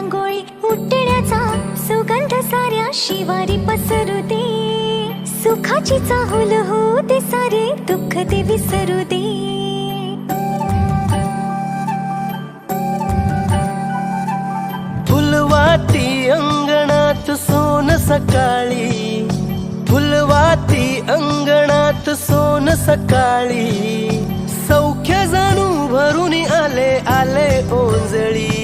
रांगोळी उठण्याचा सुगंध साऱ्या शिवारी पसरू दे. सुखाची चाहूल होऊ दे, सारे दुःख ते विसरू दे. फुलवाती अंगणात सोन सकाळी, फुलवाती अंगणात सोन सकाळी. सौख्य जाणू भरून आले आले ओंजळी.